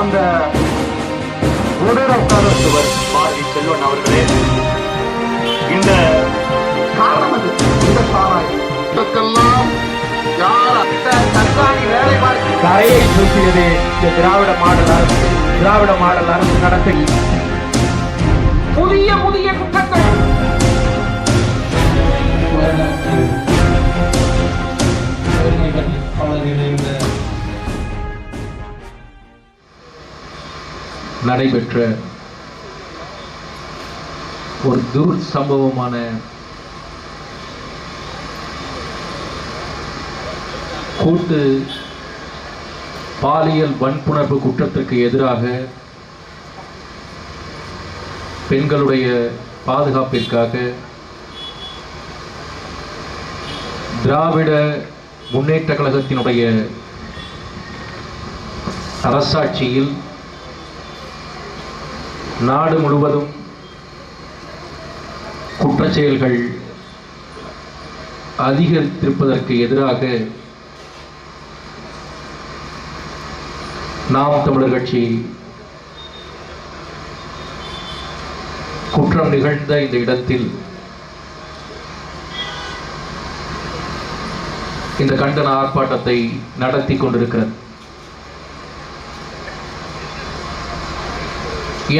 அந்த மருத்துவர் பாரதி செல்வன் அவர்களே, இந்த காரணம் இந்த சாராயம் இதற்கெல்லாம் வேலை பார்த்து கரையை தூக்கியது இந்த திராவிட மாடல் அரசு நடத்தி புதிய புதிய குற்றங்கள் நடைபெற்ற ஒரு துர்சம்பவமான கூட்டு பாலியல் வன்புணர்வு குற்றத்திற்கு எதிராக பெண்களுடைய பாதுகாப்பிற்காக திராவிட முன்னேற்ற கழகத்தினுடைய அரசாட்சியில் நாடு முழுவதும் குற்றச்செயல்கள் அதிகரித்திருப்பதற்கு எதிராக நாம் தமிழர் கட்சி குற்றம் நிகழ்ந்த இந்த இடத்தில் இந்த கண்டன ஆர்ப்பாட்டத்தை நடத்தி கொண்டிருக்கிறது.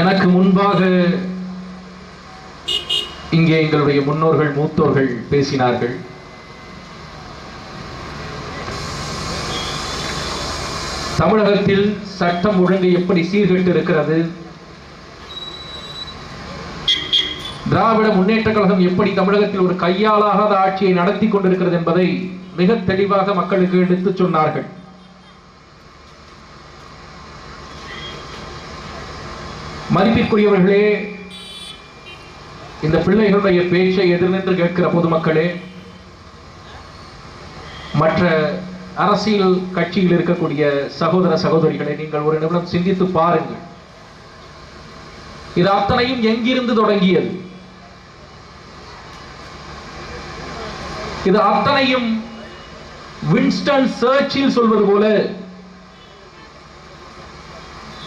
எனக்கு முன்பாக இங்கே எங்களுடைய முன்னோர்கள் மூத்தோர்கள் பேசினார்கள். தமிழகத்தில் சட்டம் ஒழுங்கு எப்படி சீர்கெட்டு இருக்கிறது, திராவிட முன்னேற்ற கழகம் எப்படி தமிழகத்தில் ஒரு கையாளாகாத ஆட்சியை நடத்தி கொண்டிருக்கிறது என்பதை மிக தெளிவாக மக்களுக்கு எடுத்துச் சொன்னார்கள். மதிப்பிற்குரியவர்களே, இந்த பிள்ளைகளுடைய பேச்சை எதிர்நின்று கேட்கிற பொதுமக்களே, மற்ற அரசியல் கட்சியில் இருக்கக்கூடிய சகோதர சகோதரிகளை நீங்கள் ஒரு நிமிடம் சிந்தித்து பாருங்கள். இது அத்தனையும் எங்கிருந்து தொடங்கியது? இது அத்தனையும் வின்ஸ்டன் சர்ச்சில் சொல்வது போல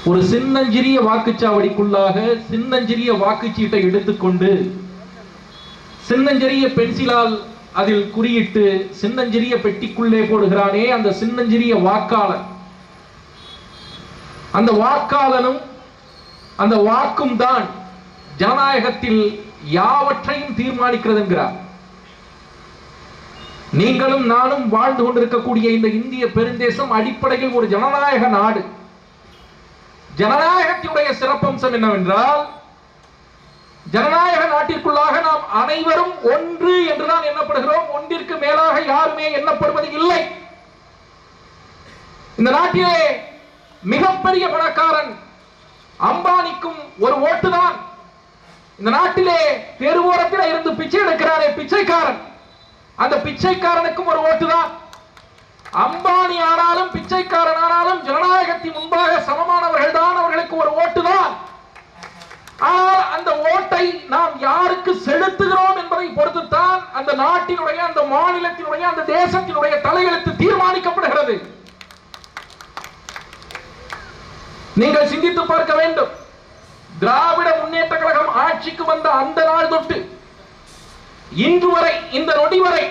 ஒரு சின்னஞ்சிறிய வாக்குச்சாவடிக்குள்ளாக சின்னஞ்சிறிய வாக்குச்சீட்டை எடுத்துக்கொண்டு சின்னஞ்சிறிய பென்சிலால் அதில் குறியிட்டு சின்னஞ்சிறிய பெட்டிக்குள்ளே போடுகிறானே அந்த சின்னஞ்சிறிய வாக்காளன், அந்த வாக்காளனும் அந்த வாக்கும் தான் ஜனநாயகத்தில் யாவற்றையும் தீர்மானிக்கிறது என்கிறார். நீங்களும் நானும் வாழ்ந்து கொண்டிருக்கக்கூடிய இந்த இந்திய பெருந்தேசம் அடிப்படையில் ஒரு ஜனநாயக நாடு. ஜனநாயகத்தினுடைய சிறப்பம்சம் என்னவென்றால், ஜனநாயக நாட்டிற்குள்ளாக நாம் அனைவரும் ஒன்று என்றுதான் எண்ணப்படுகிறோம். ஒன்றிற்கு மேலாக யாருமே எண்ணப்படுவது இல்லை. இந்த நாட்டிலே மிகப்பெரிய பணக்காரன் அம்பானிக்கும் ஒரு ஓட்டு தான். இந்த நாட்டிலே தெருவோரத்தில் இருந்து பிச்சை எடுக்கிறாரே பிச்சைக்காரன், அந்த பிச்சைக்காரனுக்கும் ஒரு ஓட்டு தான். அம்பானி ஆனாலும் பிச்சைக்காரன் ஆனாலும் ஜனநாயகத்தின் முன்பாக சமமானவர்கள் தான், அவர்களுக்கு ஒரு ஓட்டு தான். ஆனால் அந்த ஓட்டை நாம் யாருக்கு செலுத்துகிறோம் என்பதை பொறுத்துத்தான் அந்த நாட்டினுடைய, அந்த மாநிலத்தினுடைய, அந்த தேசத்தினுடைய தலையெழுத்து தீர்மானிக்கப்படுகிறது. நீங்கள் சிந்தித்து பார்க்க வேண்டும். திராவிட முன்னேற்ற கழகம் ஆட்சிக்கு வந்த அந்த நாள் தொட்டு இன்று வரை, இந்த நொடி வரை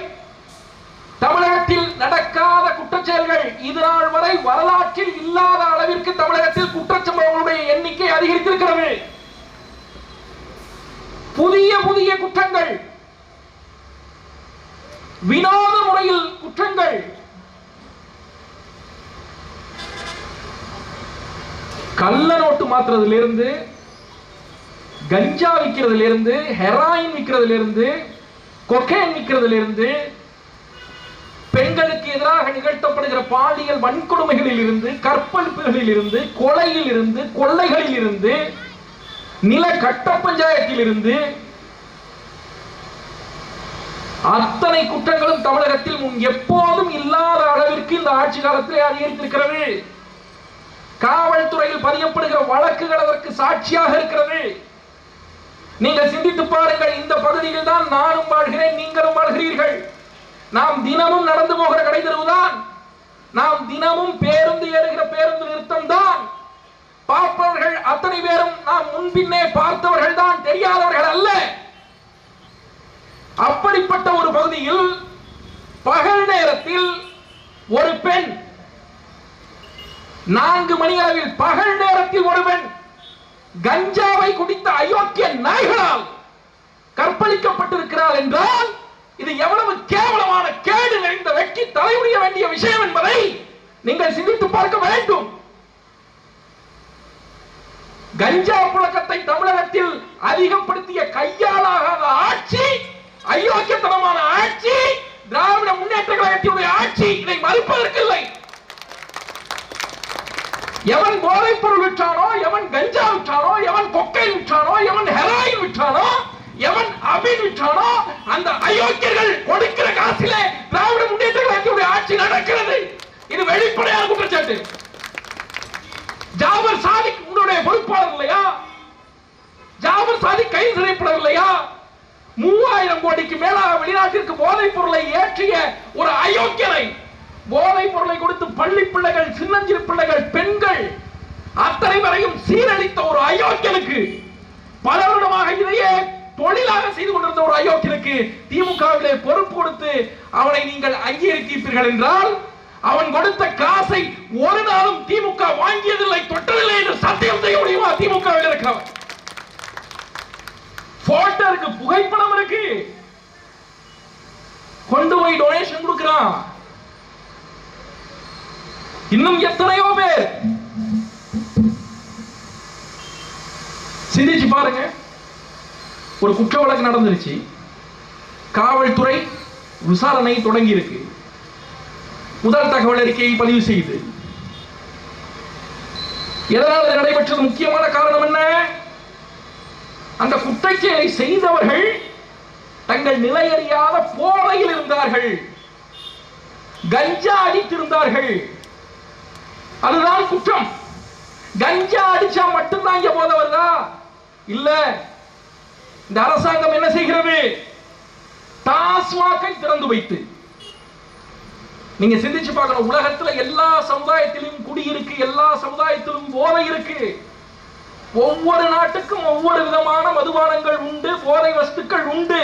தமிழகத்தில் நடக்காத குற்றச்செயல்கள் இது நாள் வரை வரலாற்றில் இல்லாத அளவிற்கு தமிழகத்தில் குற்றச்சம்பவங்களுடைய எண்ணிக்கை அதிகரித்திருக்கிறது. புதிய புதிய குற்றங்கள், வினோத முறையில் குற்றங்கள், கள்ள நோட்டு மாத்துறதிலிருந்து, கஞ்சா விற்கிறதிலிருந்து, ஹெராயின் விற்கிறதிலிருந்து, கொக்கைன் விற்கிறதிலிருந்து, பெண்களுக்கு எதிராக நிகழ்த்தப்படுகிற பாலியல் வன்கொடுமைகளில் இருந்து, கற்பழிப்புகளில் இருந்து, கொலையில் இருந்து, கொள்ளைகளில் இருந்து, நில கட்ட பஞ்சாயத்தில் இருந்து, அத்தனை குற்றங்களும் தமிழகத்தில் முன் எப்போதும் இல்லாத அளவிற்கு இந்த ஆட்சி காலத்திலே அதிகரித்திருக்கிறது. காவல்துறையில் பதியப்படுகிற வழக்குகள் அதற்கு சாட்சியாக இருக்கிறது. நீங்கள் சிந்தித்து பாருங்கள். இந்த பகுதியில் தான் நானும் வாழ்கிறேன், நீங்களும் வாழ்கிறீர்கள். நாம் தினமும் நடந்து போகிற கடை தெருவுதான், நாம் தினமும் பேருந்து ஏறுகிற பேருந்து நிறுத்தம் தான். பார்ப்பவர்கள் அத்தனை பேரும் நாம் முன்பின்னே பார்த்தவர்கள் தான், தெரியாதவர்கள் அல்ல. அப்படிப்பட்ட ஒரு பகுதியில் பகல் நேரத்தில் ஒரு பெண், 4 மணி அளவில் பகல் நேரத்தில் ஒரு பெண் கஞ்சாவை குடித்த அயோக்கிய நாய்களால் கற்பழிக்கப்பட்டிருக்கிறாள் என்றால் இது எவ்வளவு கேவலமான கேடு நிறைந்த வெட்கி தலைமுடிய வேண்டிய விஷயம் என்பதை நீங்கள் சிந்தித்து பார்க்க வேண்டும். கஞ்சா புழக்கத்தை தமிழகத்தில் அதிகப்படுத்திய கையாளாகாத ஆட்சி, அயோக்கியத்தனமான ஆட்சி திராவிட முன்னேற்ற கழகத்தினுடைய ஆட்சி. இதை மறுப்பதற்கில்லை. எவன் போதைப் பொருள் விற்றானோ, எவன் கஞ்சா விற்றானோ, எவன் கொக்கைன் விற்றானோ, எவன் ஹெராயின் விற்றானோ, எவன் அபின் விற்றானோ, அந்த அயோக்கியர்கள் கொடுக்கிற காசிலே திராவிட முன்னேற்ற கழகத்தினுடைய ஆட்சி நடக்கிறது. இது வெளிப்படையான குற்றச்சாட்டு. ஜாபர் சாதிக் உங்களுடைய பொறுப்பாளர் இல்லையா? ஜாபர் சாதிக் கைது செய்யப்படவில்லையா? 3000 கோடிக்கு மேலாக வெளிநாட்டிற்கு போதைப் பொருளை ஏற்றிய ஒரு அயோக்கியனை, போதைப் பொருளை கொடுத்து பள்ளி பிள்ளைகள், சின்னஞ்சிறு பிள்ளைகள், பெண்கள் அத்தனை வரையும் சீரழித்த ஒரு அயோக்கியனுக்கு, பல வருடமாக இதையே தொழிலாக செய்து கொண்டிருந்த ஒரு அயோக்கியனுக்கு திமுகவிலே பொறுப்பு கொடுத்து அவனை நீங்கள் அங்கீகரித்தீர்கள் என்றால், அவன் கொடுத்த காசை ஒரு நாளும் திமுக வாங்கியதில்லை, தொட்டதில்லை என்று சத்தியம் செய்ய முடியுமா? திமுகவில் இருக்கிறவன் போட்டோருக்கு புகைப்படம் இருக்கு, கொண்டு போய் டொனேஷன் கொடுக்கிறான். இன்னும் எத்தனையோ பேர். சிந்திச்சு பாருங்க. ஒரு குற்ற வழக்கு நடந்துருச்சு, காவல்துறை விசாரணை தொடங்கி இருக்கு, முதல் தகவல் அறிக்கையை பதிவு செய்து. எதனால் நடைபெற்றது? முக்கியமான காரணம் என்ன? அந்த குற்றச்செயலை செய்தவர்கள் தங்கள் நிலையறியாத போதையில் இருந்தார்கள், கஞ்சா அடித்திருந்தார்கள். அதுதான் குற்றம். கஞ்சா அடிச்சா மட்டும்தான் இங்க போதை வருதா? இல்ல. இந்த அரசாங்கம் என்ன செய்கிறது? டாஸ்மாகை திறந்து வைத்து, நீங்க சிந்திச்சு பார்க்கணும், உலகத்துல எல்லா சமுதாயத்திலும் குடி இருக்கு, எல்லா சமுதாயத்திலும் போதை இருக்கு. ஒவ்வொரு நாட்டுக்கும் ஒவ்வொரு விதமான மதுபானங்கள் உண்டு, போதை வஸ்துக்கள் உண்டு.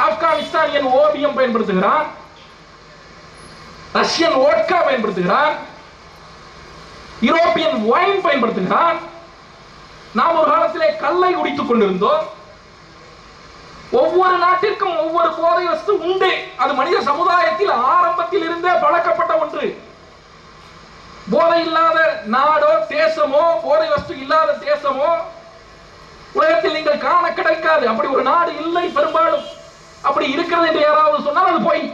ஆப்கானிஸ்தானியன் ஓபியம் பயன்படுத்துகிறான், ரஷ்யன் வோட்கா பயன்படுத்துகிறான், யூரோப்பியன் வைன் பயன்படுத்துகிறான். நாம் ஒரு காலத்திலே கல்லை குடித்துக் கொண்டிருந்தோம். ஒவ்வொரு நாட்டிற்கும் ஒவ்வொரு போதை வஸ்து உண்டு. அது மனித சமுதாயத்தில் ஆரம்பத்தில் இருந்தே பழக்கப்பட்ட ஒன்று. போதை இல்லாத நாடோ தேசமோ, போதை வஸ்து இல்லாத தேசமோ உலகத்தில் நீங்கள் காண கிடைக்காது. அப்படி ஒரு நாடு இல்லை பெரும்பாலும். அப்படி இருக்கிறது என்று யாராவது சொன்னால் அது போய்.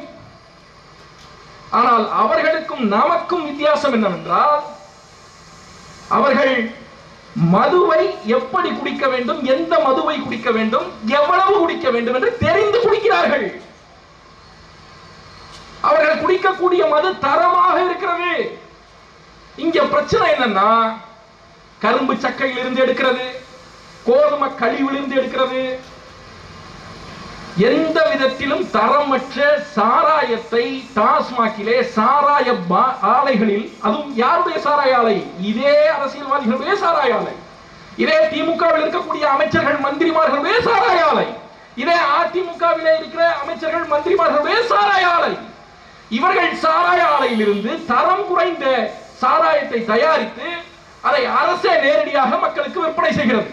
ஆனால் அவர்களுக்கும் நமக்கும் வித்தியாசம் என்னவென்றால், அவர்கள் மதுவை எப்படி குடிக்க வேண்டும், எந்த மதுவை குடிக்க வேண்டும், எவ்வளவு குடிக்க வேண்டும் என்று தெரிந்து குடிக்கிறார்கள். அவர்கள் குடிக்கக்கூடிய மது தரமாக இருக்கிறது. இங்க பிரச்சனை என்னன்னா, கரும்பு சக்கையில் இருந்து எடுக்கிறது, கோதுமை கழிவிலிருந்து எடுக்கிறது. எந்த விதத்திலும் தரமற்ற சாராயத்தை டாஸ்மாகிலே சாராய ஆலைகளில், அதுவும் யாருடைய சாராய ஆலை? இதே அரசியல்வாதிகளுடைய சாராய ஆலை, இதே திமுகவில் இருக்கக்கூடிய அமைச்சர்கள் மந்திரிமார்களுடைய சாராய ஆலை, இதே அதிமுகவிலே இருக்கிற அமைச்சர்கள் மந்திரிமார்களுடைய சாராய ஆலை. இவர்கள் சாராய ஆலையில் இருந்து தரம் குறைந்த சாராயத்தை தயாரித்து அதை அரசே நேரடியாக மக்களுக்கு விற்பனை செய்கிறது.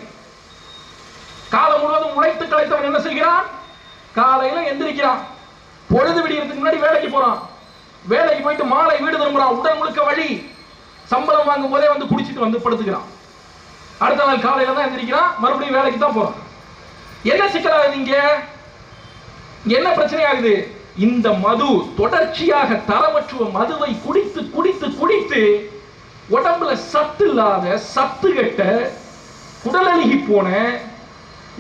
காலம் முழுவதும் உழைத்து கலைத்தவன் என்ன செய்கிறான்? காலையில எந்திரிக்கிறான், பொழுது விடியறதுக்கு முன்னாடி வேலைக்கு போறான், வேலைக்கு போயிட்டு மாலை வீடு திரும்புறான், உடல் முழுக்க வழி, சம்பளம் வாங்கும் போதே வந்து குடிச்சிட்டு வந்து படுத்துக்கிறான். அடுத்த நாள் காலையில தான் எந்திரிக்கிறான், மறுபடியும் வேலைக்கு தான் போறான். என்ன சிக்கலாகுது? இங்க என்ன பிரச்சனை ஆகுது? இந்த மது தொடர்ச்சியாக தரமற்ற மதுவை குடித்து குடித்து குடித்து உடம்புல சத்து இல்லாத, சத்து கெட்ட, குடலழுகி போன,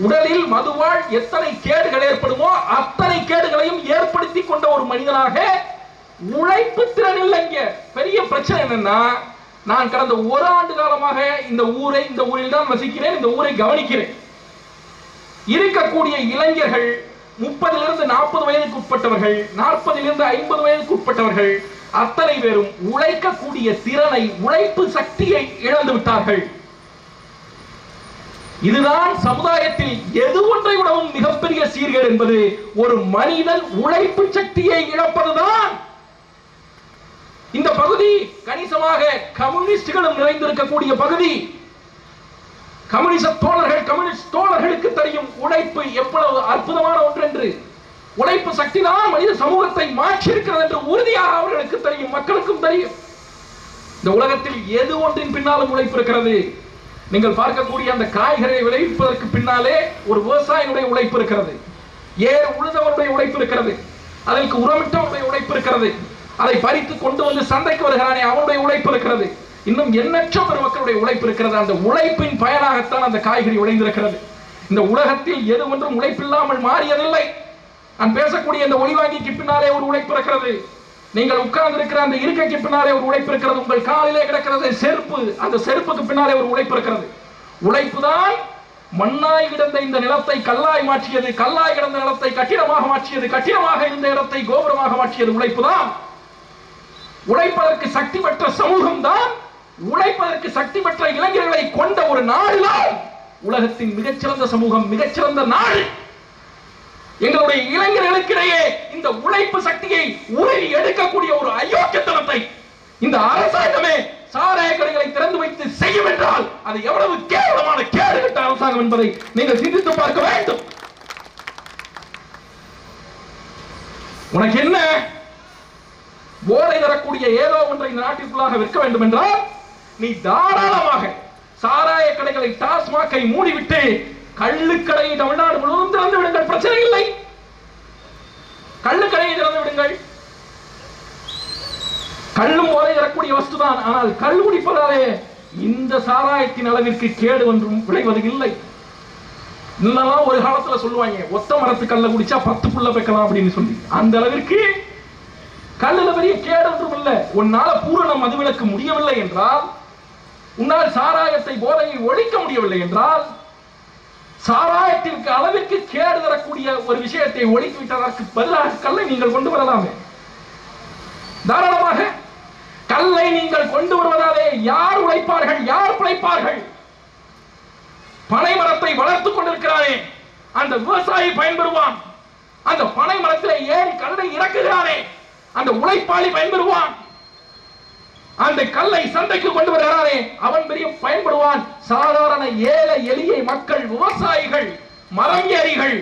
உடலில் மதுவால் எத்தனை கேடுகள் ஏற்படுமோ அத்தனை கேடுகளையும் ஏற்படுத்தி கொண்ட ஒரு மனிதனாக உழைப்பு திறன் இல்லைங்க. பெரிய பிரச்சனை என்னன்னா, நான் கடந்த ஒரு ஆண்டு காலமாக இந்த ஊரில் தான் வசிக்கிறேன், இந்த ஊரை கவனிக்கிறேன். இருக்கக்கூடிய இளைஞர்கள் 30 லிருந்து 40 வயதுக்கு உட்பட்டவர்கள், 40 லிருந்து 50 வயதுக்கு உட்பட்டவர்கள், அத்தனை பேரும் உழைக்கக்கூடிய திறனை, உழைப்பு சக்தியை இழந்து விட்டார்கள். இதுதான் சமுதாயத்தில் எது ஒன்றை விடவும் மிகப்பெரிய சீர்கேடு என்பது ஒரு மனிதன் உழைப்பு சக்தியை இழப்பதுதான். இந்த பகுதி கணிசமாக கம்யூனிஸ்டுகளும் நிறைந்திருக்கக்கூடிய பகுதி. கம்யூனிஸ்ட் தோழர்களுக்கு தெரியும் உழைப்பு எவ்வளவு அற்புதமான ஒன்று என்று. உழைப்பு சக்தி தான் மனித சமூகத்தை மாற்றி இருக்கிறது என்று உறுதியாக அவர்களுக்கு தெரியும், மக்களுக்கும் தெரியும். இந்த உலகத்தில் எது ஒன்றின் பின்னாலும் உழைப்பு இருக்கிறது. நீங்கள் பார்க்கக்கூடிய அந்த காய்கறியை விளைவிப்பதற்கு பின்னாலே ஒரு விவசாயினுடைய உழைப்பு இருக்கிறது, ஏர் உழுதவருடைய உழைப்பு இருக்கிறது, அதற்கு உரமிட்டவருடைய உழைப்பு இருக்கிறது, அதை பறித்து கொண்டு வந்து சந்தைக்கு வருகிறானே அவனுடைய உழைப்பு இருக்கிறது, இன்னும் எண்ணற்ற பெருமக்களுடைய உழைப்பு இருக்கிறது. அந்த உழைப்பின் பயனாகத்தான் அந்த காய்கறி விளைந்திருக்கிறது. இந்த உலகத்தில் எது ஒன்றும் உழைப்பில்லாமல் மாறியதில்லை. நான் பேசக்கூடிய இந்த ஒளிவாங்கிக்கு பின்னாலே ஒரு உழைப்பு இருக்கிறது. நீங்கள் உட்கார்ந்து இருக்கிற அந்த இருக்கைக்கு பின்னாலே ஒரு உழைப்பு இருக்கிறது. உங்கள் காலிலே கிடக்கிறது செருப்பு, அந்த செருப்புக்கு பின்னாலே ஒரு உழைப்பு இருக்கிறது. உழைப்பு தான் மண்ணாய் கிடந்த இந்த நிலத்தை கல்லாய் மாற்றியது, கல்லாய் கிடந்த நிலத்தை கட்டிடமாக மாற்றியது, கட்டிடமாக இருந்த இடத்தை கோபுரமாக மாற்றியது. உழைப்பு தான். உழைப்பதற்கு சக்தி பெற்ற சமூகம் தான், உழைப்பதற்கு சக்தி பெற்ற இளைஞர்களை கொண்ட ஒரு நாடு தான் உலகத்தின் மிகச்சிறந்த சமூகம், மிகச்சிறந்த நாடு. எங்களுடைய இளைஞர்களுக்கிடையே இந்த உழைப்பு சக்தியை உருவி எடுக்கக்கூடிய ஒரு அயோக்கியத்தனத்தை இந்த அரசாங்கமே சாராய கடைகளை திறந்து வைத்து செய்யும் என்றால் அது எவ்வளவு கேவலமான கேடுகட்ட அரசாங்கம் என்பதை நீங்கள் சிந்தித்து பார்க்க வேண்டும். உனக்கு என்ன போதை தரக்கூடிய ஏதோ ஒன்றை இந்த நாட்டிற்குள்ளாக விற்க வேண்டும் என்றால் நீ தாராளமாக சாராய கடைகளை, டாஸ்மாகை மூடிவிட்டு கள்ளுக்கடையை தமிழ்நாடு முழுவதும் திறந்து விடுங்கள், பிரச்சனை இல்லை. கள்ளுக்கடையை திறந்து விடுங்கள். கள்ளும் போதை தரக்கூடிய வஸ்துதான். ஆனால் கள்ளு குடிப்பதாலே இந்த சாராயத்தின் அளவிற்கு கேடு ஒன்றும் விளைவது இல்லை. இன்னும் ஒரு காலத்துல சொல்லுவாங்க, ஒத்த மரத்து கல்ல குடிச்சா 10 புள்ள வைக்கலாம் அப்படின்னு சொல்லி. அந்த அளவிற்கு கல்லுல பெரிய கேடு ஒன்றும் இல்லை. உன்னால பூரண மதுவிலக்கு முடியவில்லை என்றால், உன்னால் சாராயத்தை, போதையை ஒழிக்க முடியவில்லை என்றால், சாராயத்திற்கு அளவிற்கு கேடு தரக்கூடிய ஒரு விஷயத்தை ஒழித்து விட்டதற்கு பதிலாக கல்லை நீங்கள் கொண்டு வரலாமே. தாராளமாக கல்லை நீங்கள் கொண்டு வருவதாலே யார் உழைப்பார்கள், யார் பிழைப்பார்கள்? பனை மரத்தை வளர்த்துக் கொண்டிருக்கிறானே அந்த விவசாயி பயன்பெறுவான். அந்த பனை மரத்தில் ஏறி கல்லை இறக்குகிறானே அந்த உழைப்பாளி பயன்பெறுவான். அந்த கல்லை சந்தைக்கு கொண்டு வருகிறானே அவன் பெரிய பயன்படுவான். சாதாரண ஏழை எளிய மக்கள், விவசாயிகள், மரம் ஏறிகள்,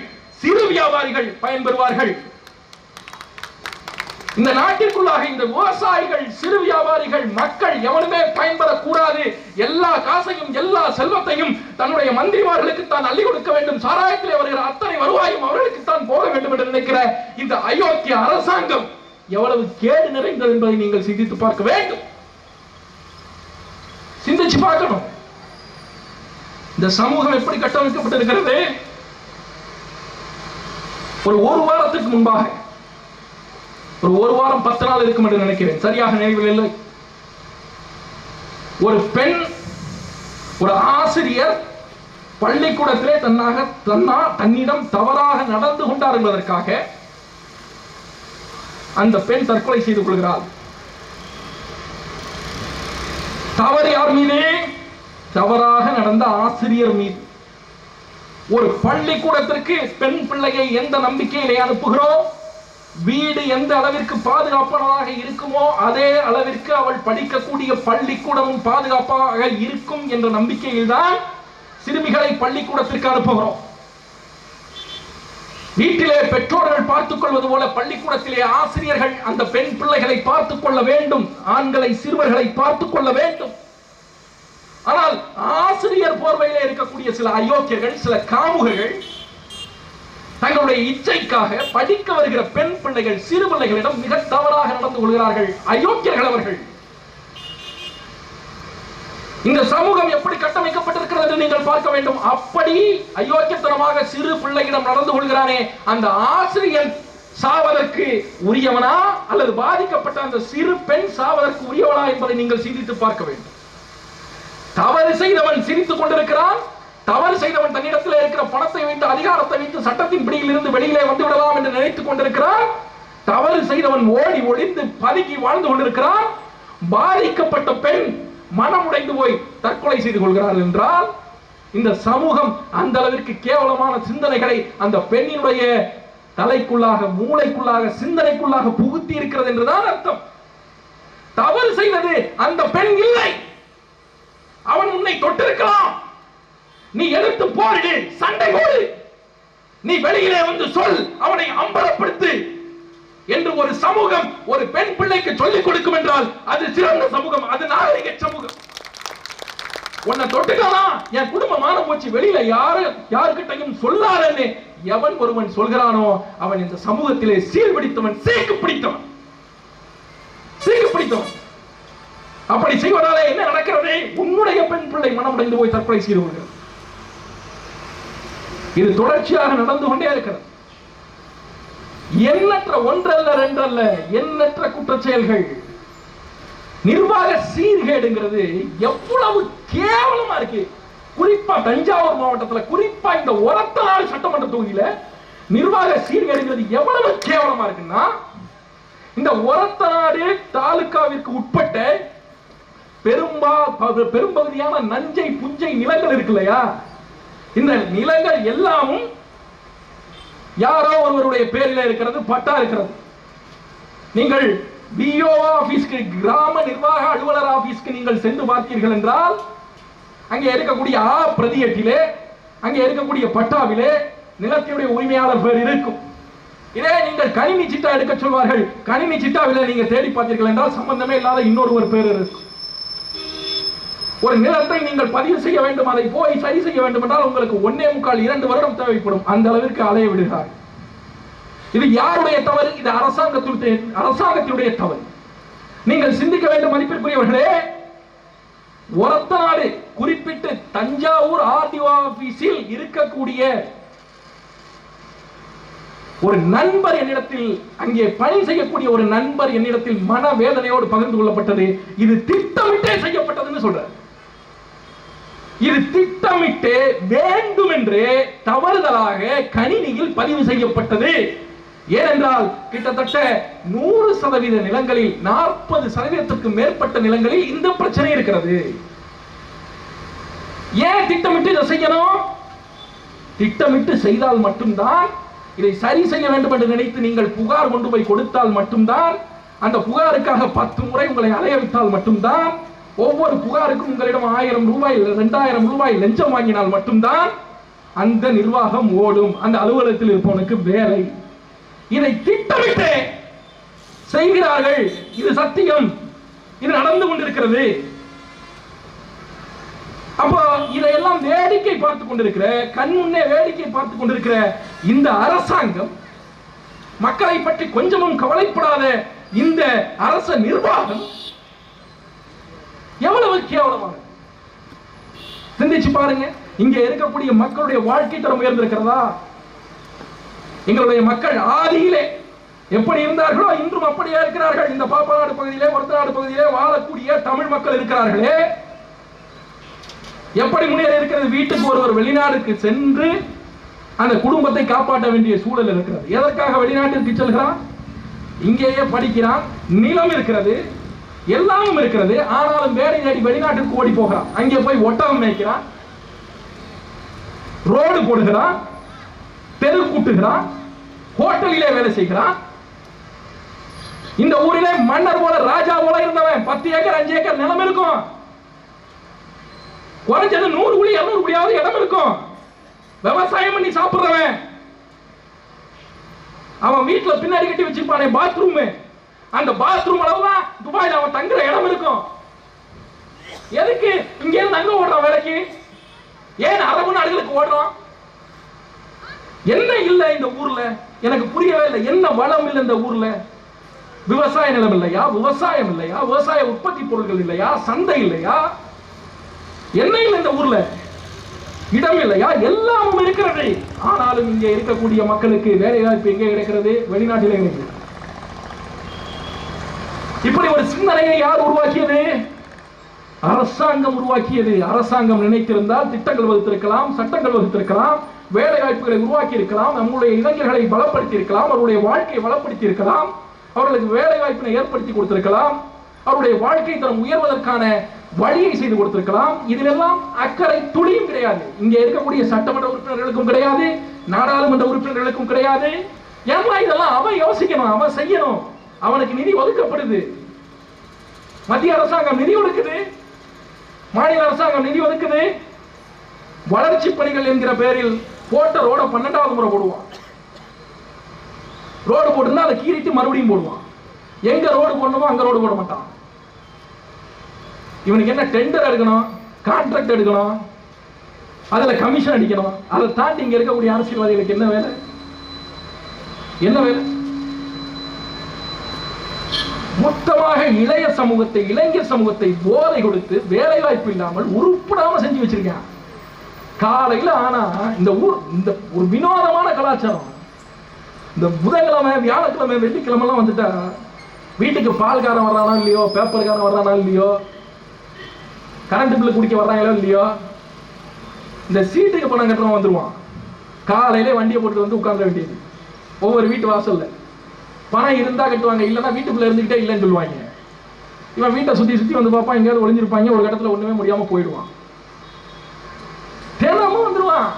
சிறு வியாபாரிகள் பயன்பெறுவார்கள். இந்த நாட்டிற்குள்ளாக இந்த விவசாயிகள், சிறு வியாபாரிகள், மக்கள் எவனுமே பயன்பெறக்கூடாது. எல்லா காசையும், எல்லா செல்வத்தையும் தன்னுடைய மந்திரிமார்களுக்கு தான் அள்ளி கொடுக்க வேண்டும். சாராயத்திலே வருகிற அத்தனை வருவாயும் அவர்களுக்கு தான் போக வேண்டும் என்று நினைக்கிற இந்த அயோக்கிய அரசாங்கம் எவ்வளவு கேடு நிறைந்தது என்பதை நீங்கள் சிந்தித்து பார்க்க வேண்டும். சிந்திச்சு பார்க்கணும். இந்த சமூகம் எப்படி கட்டமைக்கப்பட்டிருக்கிறது. ஒரு வாரத்துக்கு முன்பாக, ஒரு வாரம் 10 நாள் இருக்கும் என்று நினைக்கிறேன், சரியாக நினைவில் இல்லை, ஒரு பெண், ஒரு ஆசிரியர் பள்ளிக்கூடத்திலே தன்னிடம் தவறாக நடந்து கொண்டார் என்பதற்காக அந்த பெண் தற்கொலை செய்து கொள்கிறார். தவறு யார் மீது? தவறாக நடந்த ஆசிரியர் மீது. ஒரு பள்ளிக்கூடத்திற்கு பெண் பிள்ளையை எந்த நம்பிக்கையிலே அனுப்புகிறோம், வீடு எந்த அளவிற்கு பாதுகாப்பானதாக இருக்குமோ அதே அளவிற்கு அவள் படிக்கக்கூடிய பள்ளிக்கூடமும் பாதுகாப்பாக இருக்கும் என்ற நம்பிக்கையில் தான் சிறுமிகளை பள்ளிக்கூடத்திற்கு அனுப்புகிறோம். வீட்டிலே பெற்றோர்கள் பார்த்துக் கொள்வது போல பள்ளிக்கூடத்திலே ஆசிரியர்கள் அந்த பெண் பிள்ளைகளை பார்த்துக் கொள்ள வேண்டும், ஆண்களை, சிறுவர்களை பார்த்துக் கொள்ள வேண்டும். ஆனால் ஆசிரியர் போர்வையிலே இருக்கக்கூடிய சில அயோக்கியர்கள், சில காமுகர்கள் தங்களுடைய இச்சைக்காக படிக்க வருகிற பெண் பிள்ளைகள், சிறு பிள்ளைகளிடம் மிக தவறாக நடந்து கொள்கிறார்கள். அயோக்கியர்கள் அவர்கள். இந்த சமூகம் எப்படி கட்டமைக்கப்பட்டிருக்கிறது என்று நீங்கள் பார்க்க வேண்டும். அப்படி அயோக்கியத்தனமாக சிறு பிள்ளையிடம் நடந்து கொள்கிறானே அந்த ஆசிரியர் சாவதற்கு உரியவனா அல்லது பாதிக்கப்பட்ட அந்த சிறு பெண் சாவதற்கு உரியவனா என்பதை நீங்கள் சிந்தித்து பார்க்க வேண்டும். தவறு செய்தவன் சிரித்துக் கொண்டிருக்கிறான். தவறு செய்தவன் தன்னிடத்தில் இருக்கிற பணத்தை வைத்து, அதிகாரத்தை வைத்து சட்டத்தின் பிடியில் இருந்து வெளியிலே வந்து விடலாம் என்று நினைத்துக் கொண்டிருக்கிறான். தவறு செய்தவன் ஓடி ஒளிந்து பதுக்கி வாழ்ந்து கொண்டிருக்கிறான். பாதிக்கப்பட்ட பெண் மனமுடைந்து போய் தற்கொலை செய்து கொள்கிறார் என்றால் இந்த சமூகம் அந்த அளவிற்கு கேவலமான சிந்தனைகளை அந்த பெண்ணினுடைய தலைக்குள்ளாக, மூளைக்குள்ளாக, சிந்தனைக்குள்ளாக புகுத்தி இருக்கிறது என்றுதான் அர்த்தம். தவறு செய்தது அந்த பெண் இல்லை. அவன் உன்னை தொட்டிருக்கலாம், நீ எடுத்து போரிடு, சண்டை போடு, நீ வெளியிலே வந்து சொல், அவனை அம்பலப்படுத்து என்று ஒரு சமூகம் ஒரு பெண் பிள்ளைக்கு சொல்லிக் கொடுக்கும் என்றால் அது சிறந்த சமூகம், அது நாகரிக சமூகம். உன்னை தொட்டுக்கலாம், என் குடும்பமான போச்சு, வெளியில யாருக்கிட்டையும் சொல்லாதே எவன் ஒருவன் சொல்கிறானோ அவன் இந்த சமூகத்திலே சீர் பிடித்தவன், சீக்கு பிடித்தவன். அப்படி செய்வதாலே என்ன நடக்கிறது? உன்னுடைய பெண் பிள்ளை மனமுடைந்து போய் தற்கொலை செய்து கொள்கிறது. இது தொடர்ச்சியாக நடந்து கொண்டே இருக்கிறது. எண்ணற்ற, ஒன்றல்ல ரெண்டல்ல, எண்ணற்ற குற்றச்செயல்கள். நிர்வாக சீர்கேடுங்கிறது எவ்வளவு கேவலமா இருக்கு. குறிப்பா தஞ்சாவூர் மாவட்டத்தில், குறிப்பா இந்த ஒரத்தநாடு சட்டமன்ற தொகுதியில நிர்வாக சீர்கேடுங்கிறது எவ்வளவு கேவலமா இருக்குன்னா, இந்த ஒரத்தநாடு தாலுகாவிற்கு உட்பட்ட பெரும்பகுதியான நஞ்சை புஞ்சை நிலங்கள் இருக்கு இல்லையா, இந்த நிலங்கள் எல்லாமும் யாரோ ஒருவருடைய பேரில் இருக்கிறது, பட்டா இருக்கிறது. நீங்கள் பிஓ ஆபீஸ்க்கு, கிராம நிர்வாக அலுவலர் ஆபீஸ்க்கு நீங்கள் சென்று பார்த்தீர்கள் என்றால் அங்கே இருக்கக்கூடிய பிரதியேட்டிலே, அங்கே இருக்கக்கூடிய பட்டாவிலே நிலத்தினுடைய உரிமையாளர் பேர் இருக்கும். இதே நீங்கள் கணினி சிட்டா எடுக்க சொல்வார்கள். கணினி சிட்டாவிலே நீங்க தேடி பார்த்தீர்கள் என்றால் சம்பந்தமே இல்லாத இன்னொருவர் பேர் இருக்கும். ஒரு நிலத்தை நீங்கள் பதிவு செய்ய வேண்டும், அதை போய் சரி செய்ய வேண்டும் என்றால் உங்களுக்கு 1.25 வருடம் தேவைப்படும். அந்த அளவிற்கு அலைய விடுகிறார். இது யாருடைய தவறு? இது அரசாங்கத்தினுடைய தவறு. நீங்கள் சிந்திக்க வேண்டும் மதிப்பிற்குரியவர்களே. ஒரத்தநாடு, குறிப்பிட்டு தஞ்சாவூர் ஆர்டிஓ ஆபீஸில் இருக்கக்கூடிய ஒரு நண்பர் என்னிடத்தில், அங்கே பணி செய்யக்கூடிய ஒரு நண்பர் என்னிடத்தில் மனவேதனையோடு பகிர்ந்து கொள்ளப்பட்டது. இது திட்டமிட்டே செய்யப்பட்டதுன்னு சொல்ற. இது திட்டமிட்டு வேண்டுமென்றே தவறுதலாக கணினியில் பதிவு செய்யப்பட்டது. ஏனென்றால் கிட்டத்தட்ட 100% நிலங்களில், 40%க்கு மேற்பட்ட நிலங்களில் இந்த பிரச்சனை இருக்கிறது. ஏன் திட்டமிட்டு இதை செய்யணும்? திட்டமிட்டு செய்தால் மட்டும்தான், இதை சரி செய்ய வேண்டும் என்று நினைத்து நீங்கள் புகார் கொண்டு போய் கொடுத்தால் மட்டும்தான், அந்த புகாருக்காக 10 முறை உங்களை அலைய வைத்தால் மட்டும்தான், ஒவ்வொரு புகாருக்கும் உங்களிடம் 1000 ரூபாய் 2000 ரூபாய் லஞ்சம் வாங்கினால் மட்டும்தான் அந்த நிர்வாகம் ஓடும், அந்த அலுவலகத்தில் இருப்பவனுக்கு வேலை. இதை திட்டமிட்டு செய்கிறார்கள். இது சத்தியம், இது நடந்து கொண்டிருக்கிறது. அப்போ இதையெல்லாம் வேடிக்கை பார்த்துக் கொண்டிருக்கிற, கண் முன்னே வேடிக்கை பார்த்துக் கொண்டிருக்கிற இந்த அரசாங்கம், மக்களை பற்றி கொஞ்சமும் கவலைப்படாத இந்த அரச நிர்வாகம் எவ்வளவு கேவலமான, சிந்திச்சு பாருங்க. இங்க இருக்கக்கூடிய மக்களுடைய வாழ்க்கை தரம் உயர்ந்திருக்கிறதா? எங்களுடைய மக்கள் ஆதியிலே எப்படி இருந்தார்களோ இன்றும் அப்படியே இருக்கிறார்கள். இந்த பாப்பாநாடு பகுதியிலே, ஒரத்தநாடு பகுதியிலே வாழக்கூடிய தமிழ் மக்கள் இருக்கிறார்களே, எப்படி முன்னேறி இருக்கிறது? வீட்டுக்கு ஒருவர் வெளிநாடுக்கு சென்று அந்த குடும்பத்தை காப்பாற்ற வேண்டிய சூழல் இருக்கிறது. எதற்காக வெளிநாட்டிற்கு செல்கிறான்? இங்கேயே படிக்கிறான், நிலம் இருக்கிறது, எல்லாமும் இருக்கிறது. ஆனாலும் வேலை தேடி வெளிநாட்டுக்கு ஓடி போகிறான். அங்கே போய் ஒட்டகம் மேய்க்கிறான், ரோடு போடுகிறான், தெரு கூட்டுகிறான், ஹோட்டலிலே வேலை செய்கிறான். இந்த ஊரிலே மன்னர் போல, ராஜா போல இருந்தவன் 10 ஏக்கர் 5 ஏக்கர் நிலம் இருக்கும். குறைஞ்சது 100 குழி 200 குழியாவது இடம் இருக்கும். விவசாயம் பண்ணி சாப்பிடுறவன், அவன் வீட்டுல பின்னாடி கட்டி வச்சிருப்பானே பாத்ரூம், அந்த பாத்ரூம் அளவுதான் துபாயில அவன் தங்குற இடம் இருக்கும். எதுக்கு இங்க இருந்து அங்க ஓடுறான் வேலைக்கு? ஏன் அரபு நாடுகளுக்கு ஓடுறான்? என்ன இல்ல இந்த ஊர்ல? எனக்கு புரியவே இல்லை. என்ன வளம் இல்லை இந்த ஊர்ல? விவசாய நிலம் இல்லையா? விவசாயம் இல்லையா? விவசாய உற்பத்தி பொருட்கள் இல்லையா? சந்தை இல்லையா? என்ன இல்லை இந்த ஊர்ல? இடம் இல்லையா? எல்லாமும் இருக்கிறது. ஆனாலும் இங்கே இருக்கக்கூடிய மக்களுக்கு வேலை வாய்ப்பு எங்கே கிடைக்கிறது? வெளிநாட்டிலே கிடைக்கிறது. இப்படி ஒரு சிந்தனையை யார் உருவாக்கியது? அரசாங்கம் உருவாக்கியது. அரசாங்கம் நினைத்திருந்தால் திட்டங்கள் வகுத்திருக்கலாம், சட்டங்கள் வகுத்திருக்கலாம், வேலை வாய்ப்புகளை உருவாக்கி இருக்கலாம், நம்முடைய இளைஞர்களை பலப்படுத்தி இருக்கலாம், அவருடைய வாழ்க்கையை பலப்படுத்தி இருக்கலாம், அவர்களுக்கு வேலை வாய்ப்பினை ஏற்படுத்தி கொடுத்திருக்கலாம், அவருடைய வாழ்க்கை தரம் உயர்வதற்கான வழியை செய்து கொடுத்திருக்கலாம். இதிலெல்லாம் அக்கறை துளியும் கிடையாது. இங்கே இருக்கக்கூடிய சட்டமன்ற உறுப்பினர்களுக்கும் கிடையாது, நாடாளுமன்ற உறுப்பினர்களுக்கும் கிடையாது. ஏன்னா இதெல்லாம் அவன் யோசிக்கணும், அவன் செய்யணும். அவனுக்கு நிதி ஒதுக்கப்படுது, மத்திய அரசாங்கம் நிதி ஒதுக்குது, மாநில அரசாங்கம் நிதி ஒதுக்குது. வளர்ச்சி பணிகள் என்கிற பெயரில் போட்ட ரோட 12வது முறை போடுவான். ரோடு போட்டுருந்தா அதை கீறிட்டு மறுபடியும் போடுவான். எங்க ரோடு போடணுமோ அங்க ரோடு போட மாட்டான். இவனுக்கு என்ன டெண்டர் எடுக்கணும், கான்ட்ராக்ட் எடுக்கணும், அதுல கமிஷன் அடிக்கணும். அதை தாண்டி இங்க இருக்கக்கூடிய அரசியல்வாதிகளுக்கு என்ன வேலை? என்ன வேலை? மொத்தமாக இளைய சமூகத்தை, இளைஞர் சமூகத்தை போதை கொடுத்து வேலை வாய்ப்பு இல்லாமல் உருப்படாம செஞ்சு வச்சிருக்கான். காலையில ஆனா இந்த ஒரு வினோதமான கலாச்சாரம். இந்த புதன்கிழமை, வியாழக்கிழமை, வெள்ளிக்கிழமை எல்லாம் வந்துட்டா வீட்டுக்கு பால்காரன் வர்றானா இல்லையோ, பேப்பர்காரன் வர்றானா இல்லையோ, கரண்ட் பில்லு குடிக்க வர்றாங்களோ இல்லையோ, இந்த சீட்டுக்கு பணம் கட்டுறவன் வந்துருவான். காலையிலே வண்டியை போட்டு வந்து உட்கார்ந்து வேண்டியது. ஒவ்வொரு வீட்டு வாசல்ல பணம் இருந்தா கட்டுவாங்க, இல்லைன்னா வீட்டுக்குள்ள இருந்துகிட்டே இல்லைன்னு சொல்லுவாங்க. இவன் வீட்டை சுத்தி சுத்தி வந்து பார்ப்பான், எங்கேயாவது ஒளிஞ்சிருப்பாங்க. ஒரு கட்டத்தில் ஒண்ணுமே முடியாம போயிடுவான். தினமும் வந்துருவான்.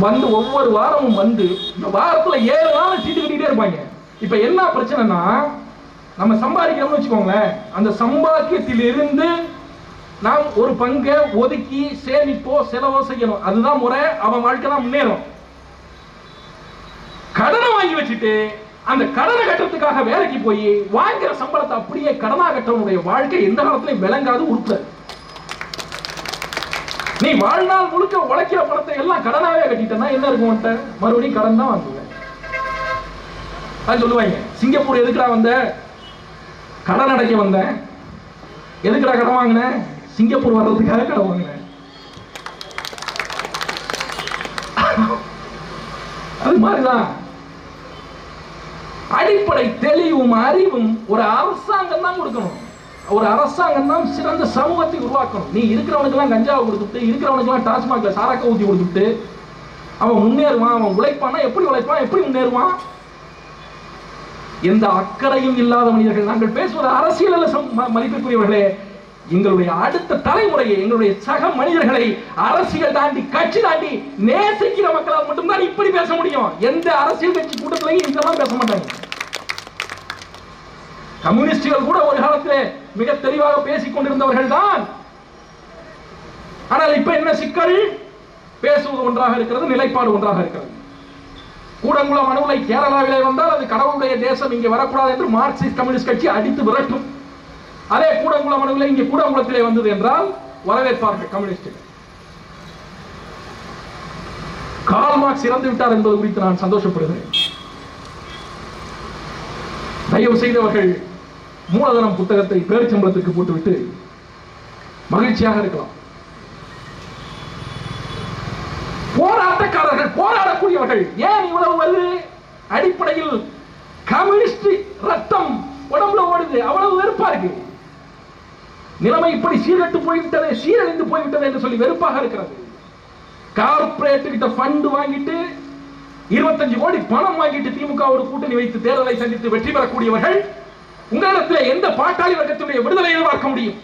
வந்து ஒவ்வொரு வாரமும் வந்து இந்த வாரத்துல 7 நாள் சீட்டு கட்டிட்டே இருப்பாங்க. இப்ப என்ன பிரச்சனைனா, நம்ம சம்பாதிக்கிறோம்னு வச்சுக்கோங்களேன், அந்த சம்பாத்தியத்தில் இருந்து நாம் ஒரு பங்கை ஒதுக்கி சேமிப்போ செலவோ செய்யணும். அதுதான் முறை. அவன் வாழ்க்கை தான் முன்னேறும். கடனை வாங்கி வச்சுட்டு அந்த கடனை கட்டுறதுக்காக வேலைக்கு போய் வாங்குற சம்பளத்தை அப்படியே கடனா கட்டவனுடைய வாழ்க்கை எந்த காலத்திலும் விளங்காது, உருப்படாது. நீ வாழ்நாள் முழுக்க உழைக்கிற பணத்தை எல்லாம் கடனாவே கட்டிட்டனா என்ன இருக்கும்? மறுபடியும் கடன் தான் வாங்குவேன். அது சொல்லுவாங்க, சிங்கப்பூர் எதுக்குடா வந்த? கடன் அடைக்க வந்தேன். எதுக்குடா கடன் வாங்கினேன்? சிங்கப்பூர் வர்றதுக்காக கடன் வாங்கினேன். அது மாதிரிதான் அடிப்படை தெளிவும் அறிவும் ஒரு அரசாங்கம் தான் கொடுக்கணும். ஒரு அரசாங்கம் தான் சிறந்த சமூகத்தை உருவாக்கணும். நீ இருக்கிறவனுக்கெல்லாம் கஞ்சாவை கொடுத்துட்டு, இருக்கிறவனுக்கெல்லாம் டாஸ்மாக்ல சாராக்க ஊத்தி கொடுத்துட்டு அவன் முன்னேறுவான், அவன் உழைப்பானா? எப்படி உழைப்பான்? எப்படி முன்னேறுவான்? எந்த அக்கறையும் இல்லாத மனிதர்கள். நாங்கள் பேசுவது அரசியல் அல்ல மதிப்பிற்குரியவர்களே. எங்களுடைய அடுத்த தலைமுறையை, எங்களுடைய சக மனிதர்களை அரசியல் தாண்டி, கட்சி தாண்டி நேசிக்கிற மக்களால் மட்டும்தான் இப்படி பேச முடியும். எந்த அரசியல் கட்சி கூட்டத்திலையும் இதெல்லாம் பேச மாட்டாங்க. கம்யூனிஸ்டுகள் கூட ஒரு காலத்தில் மிக தெளிவாக பேசிக் கொண்டிருந்தவர்கள் தான். ஆனால் இப்ப என்ன சிக்கல்? பேசுவது ஒன்றாக இருக்கிறது, நிலைப்பாடு ஒன்றாக இருக்கிறது. கூடங்குளம் அணு உலை கேரளாவிலே வந்தால் அது கடவுளுடைய தேசம், இங்கே வரக்கூடாது என்று மார்க்சிஸ்ட் கம்யூனிஸ்ட் கட்சி அடித்து விரட்டும். அதே கூடங்குளம் அணு உலை இங்கே கூடங்குளத்திலே வந்தது என்றால் வரவேற்பார்கள் கம்யூனிஸ்டுகள். கார்ல் மார்க்ஸ் இறந்து விட்டார் என்பது குறித்து நான் சந்தோஷப்படுகிறேன். தயவு செய்தவர்கள் மூலதனம் புத்தகத்தை பேரிச்சம்பளத்துக்கு போட்டுவிட்டு மகிழ்ச்சியாக இருக்கலாம். போராட்டக்காரர்கள், போராடக்கூடியவர்கள் ஏன் இவ்வளவு வருது? அடிப்படையில் கம்யூனிஸ்ட் ரத்தம் உடம்புல ஓடுது. அவ்வளவு வெறுப்பா இருக்கு. நிலைமை இப்படி சீரட்டு போய்விட்டது, சீரழிந்து போய்விட்டது என்று சொல்லி வெறுப்பாக இருக்கிறது. கார்பரேட் கிட்ட ஃபண்ட் வாங்கிட்டு 25 கோடி பணம் வாங்கிட்டு திமுகவோடு கூட்டணி வைத்து தேர்தலை சந்தித்து வெற்றி பெறக்கூடியவர்கள் உங்களிடத்தில் எந்த பாட்டாளி வர்க்கத்துடைய விடுதலை எதிர்பார்க்க முடியும்?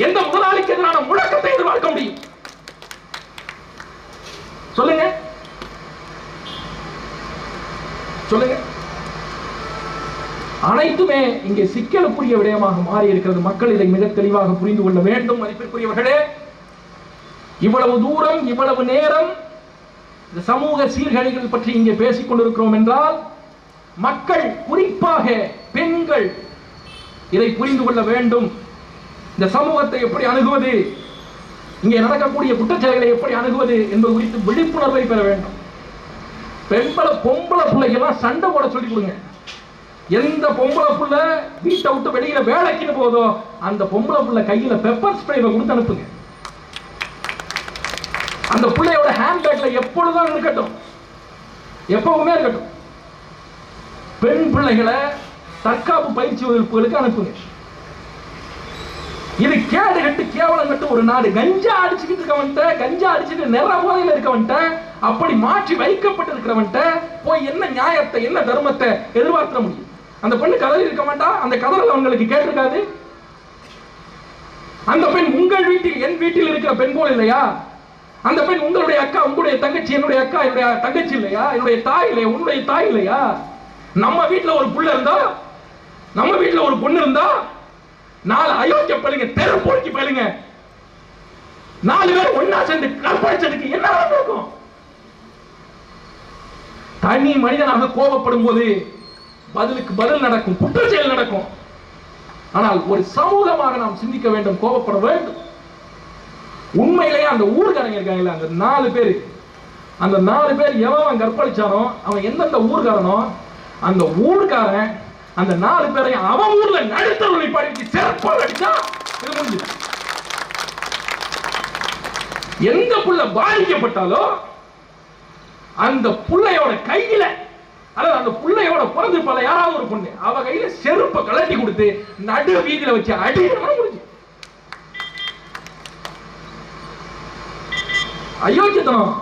எந்த முதலாளிக்கு எதிரான முழக்கத்தை எதிர்பார்க்க முடியும்? சொல்லுங்க சொல்லுங்க. அனைத்துமே இங்கே சிக்கலுக்குரிய விடயமாக மாறி இருக்கிறது. மக்கள் இதை மிக தெளிவாக புரிந்து கொள்ள வேண்டும். மதிப்பிற்குரியவர்களே, இவ்வளவு தூரம், இவ்வளவு நேரம் இந்த சமூக சீர்கேடுகள் பற்றி இங்கே பேசிக் கொண்டிருக்கிறோம் என்றால் மக்கள், குறிப்பாக பெண்கள் இதை புரிந்து கொள்ள வேண்டும். இந்த சமூகத்தை எப்படி அணுகுவது, இங்கே நடக்கக்கூடிய குற்றச்செயல்களை எப்படி அணுகுவது என்பது குறித்து விழிப்புணர்வை பெற வேண்டும். பொம்பளை பிள்ளைகள்லாம் சண்டை போட சொல்லிக் கொடுங்க. எந்த பொம்பளை புள்ள வீட்டை விட்டு வெளியில வேலைக்குன்னு போதோ அந்த பொம்பளை புள்ள கையில பெப்பர் ஸ்ப்ரே கொடுத்து அனுப்புங்க. அந்த பிள்ளையோட ஹேண்ட்பேக்ல எப்பொழுதும் இருக்கட்டும், எப்பவுமே இருக்கட்டும். பெண் பிள்ளைகளை தற்காப்பு பயிற்சி வகுப்புகளுக்கு அனுப்புங்க. இது கேடு கட்டு கேவலம் கட்டு ஒரு நாடு. கஞ்சா அடிச்சுக்கிட்டு இருக்கவன்ட்ட, கஞ்சா அடிச்சுட்டு நிற போதையில இருக்கவன்ட்ட, அப்படி மாற்றி வைக்கப்பட்டு இருக்கிறவன்ட்ட போய் என்ன நியாயத்தை என்ன தர்மத்தை எதிர்பார்க்க முடியும்? அந்த பெண்ணு கதறி இருக்க மாட்டா? அந்த கதறல் அவங்களுக்கு கேட்டிருக்காது? அந்த பெண் உங்கள் வீட்டில் என் வீட்டில் இருக்கிற பெண் போல் இல்லையா? அந்த பெண் உங்களுடைய அக்கா, உங்களுடைய தங்கச்சி, என்னுடைய அக்கா, என்னுடைய தங்கச்சி இல்லையா? என்னுடைய தாய் இல்லையா? உன்னுடைய தாய் இல்லையா? நம்ம வீட்டுல ஒரு புள்ள இருந்தா, நம்ம வீட்டுல ஒரு பொண்ணு இருந்தா, 4 அயோக்கிய பையங்க தெரு போக்கி பையங்க 4 பேர் ஒன்னா சேர்ந்து கற்பழிச்சதுக்கு என்ன நடக்கும்? தனி மனிதனாக கோபப்படும் போது பதிலுக்கு பதில் நடக்கும், குற்றச்செயல் நடக்கும். ஆனால் ஒரு சமூகமாக நாம் சிந்திக்க வேண்டும், கோபப்பட வேண்டும். உண்மையிலேயே அந்த ஊர்காரங்க இருக்காங்களா, அந்த 4 பேர், அந்த 4 பேர் எவன் கற்பழிச்சானோ அவன் எந்தெந்த ஊர்காரனோ அந்த ஊர்காரன் அந்த 4 பேரையும் அவன் ஊர்ல நடுத்தருளை படிச்சு சிறப்பாக அடிச்சா இது முடிஞ்சு. எந்த புள்ள பாதிக்கப்பட்டாலோ அந்த புள்ளையோட கையில, அதாவது அந்த புள்ளையோட பிறந்திருப்பால யாராவது ஒரு பொண்ணு, அவ கையில செருப்பை கலட்டி கொடுத்து நடு வீதியில வச்சு அடி முடிஞ்சு. அயோக்கியத்தனம்.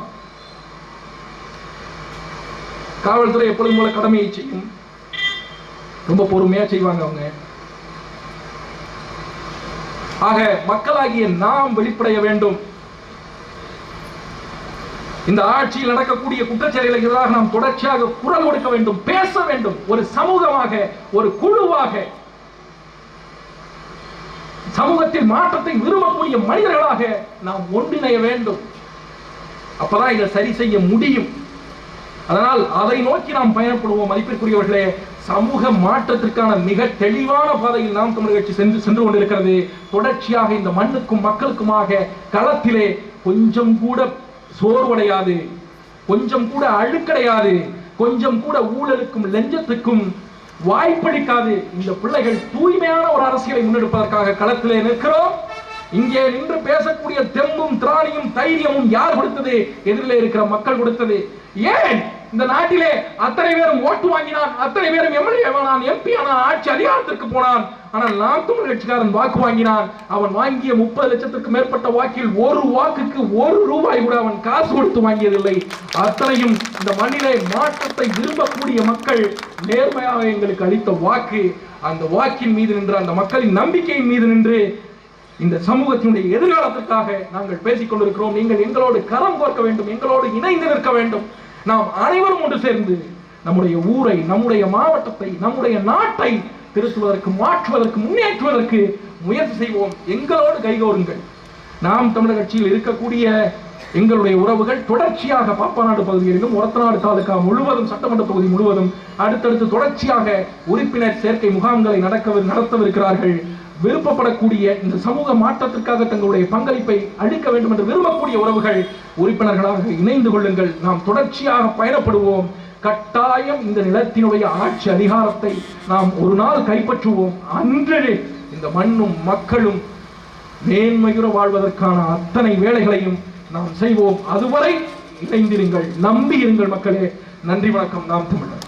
காவல்துறை எப்பொழுதும் போல கடமையை செய்யும், ரொம்ப பொறுமையா செய்வாங்க அவங்க. ஆக மக்களாகிய நாம் வெளிப்படைய வேண்டும். இந்த ஆட்சியில் நடக்கக்கூடிய குற்றச்செயல்களுக்கு எதிராக நாம் தொடர்ச்சியாக குரல் கொடுக்க வேண்டும், பேச வேண்டும். ஒரு சமூகமாக, ஒரு குழுவாக, சமூகத்தில் மாற்றத்தை விரும்பக்கூடிய மனிதர்களாக நாம் ஒன்றிணைய வேண்டும். அப்பதான் இதை சரி செய்ய முடியும். அதனால் அதை நோக்கி நாம் பயணப்படுவோம். மதிப்பிற்குரியவர்களே, சமூக மாற்றத்திற்கான மிக தெளிவான பாதையில் நாம் தமிழர் கட்சி சென்று கொண்டிருக்கிறது. தொடர்ச்சியாக இந்த மண்ணுக்கும் மக்களுக்குமாக களத்திலே கொஞ்சம் கூட சோர்வடையாது, கொஞ்சம் கூட அழுக்கடையாது, கொஞ்சம் கூட ஊழலுக்கும் லஞ்சத்துக்கும் வாய்ப்பளிக்காது இந்த பிள்ளைகள் தூய்மையான ஒரு அரசியலை முன்னெடுப்பதற்காக களத்திலே நிற்கிறோம். இங்கே நின்று பேசக்கூடிய தெம்பும் திராணியும் தைரியமும் யார் கொடுத்தது? எதிரிலே இருக்கிற மக்கள் கொடுத்தது. ஏன் இந்த நாட்டிலே அத்தனை பேரும் ஓட்டு வாங்கினான், அத்தனை பேரும் எம்எல்ஏ ஆனான், எம்பி ஆனான், ஆட்சி அதிகாரத்திற்கு போனான். ஆனால் நாம் தமிழர் கட்சிக்காரன் வாக்கு வாங்கினான். அவன் வாங்கிய 30 லட்சத்துக்கு மேற்பட்ட வாக்கில் ஒரு வாக்குக்கு 1 ரூபாய் கூட அவன் காசு கொடுத்து வாங்கியதில்லை. அத்தனையும் இந்த மண்ணிலே மாற்றத்தை விரும்பக்கூடிய மக்கள் நேர்மையாக எங்களுக்கு அளித்த வாக்கு. அந்த வாக்கின் மீது நின்று, அந்த மக்களின் நம்பிக்கையின் மீது நின்று இந்த சமூகத்தினுடைய எதிர்காலத்திற்காக நாங்கள் பேசிக் கொண்டிருக்கிறோம். நீங்கள் எங்களோடு கரம் கோர்க்க வேண்டும், எங்களோடு இணைந்து நிற்க வேண்டும். நாம் அனைவரும் ஒன்று சேர்ந்து நம்முடைய ஊரை, நம்முடைய மாவட்டத்தை, நம்முடைய நாட்டை திருத்துவதற்கு, மாற்றுவதற்கு, முன்னேற்றுவதற்கு முயற்சி செய்வோம். எங்களோடு கைகோருங்கள். நாம் தமிழர் கட்சியில் இருக்கக்கூடிய எங்களுடைய உறவுகள் தொடர்ச்சியாக பாப்பாநாடு பகுதியிலும், ஒரத்தநாடு தாலுகா முழுவதும், சட்டமன்ற தொகுதி முழுவதும் அடுத்தடுத்து தொடர்ச்சியாக உறுப்பினர் சேர்க்கை முகாம்களை நடத்தவிருக்கிறார்கள். விருப்பப்படக்கூடிய இந்த சமூக மாற்றத்திற்காக தங்களுடைய பங்களிப்பை அளிக்க வேண்டும் என்று விரும்பக்கூடிய உறவுகள் உறுப்பினர்களாக இணைந்து கொள்ளுங்கள். நாம் தொடர்ச்சியாக பயணப்படுவோம். கட்டாயம் இந்த நிலத்தினுடைய ஆட்சி அதிகாரத்தை நாம் ஒரு நாள் கைப்பற்றுவோம். அன்றே இந்த மண்ணும் மக்களும் மேன்மையுற வாழ்வதற்கான அத்தனை வேலைகளையும் நாம் செய்வோம். அதுவரை இணைந்திருங்கள், நம்பி இருங்கள் மக்களே. நன்றி, வணக்கம். நாம் தமிழர்.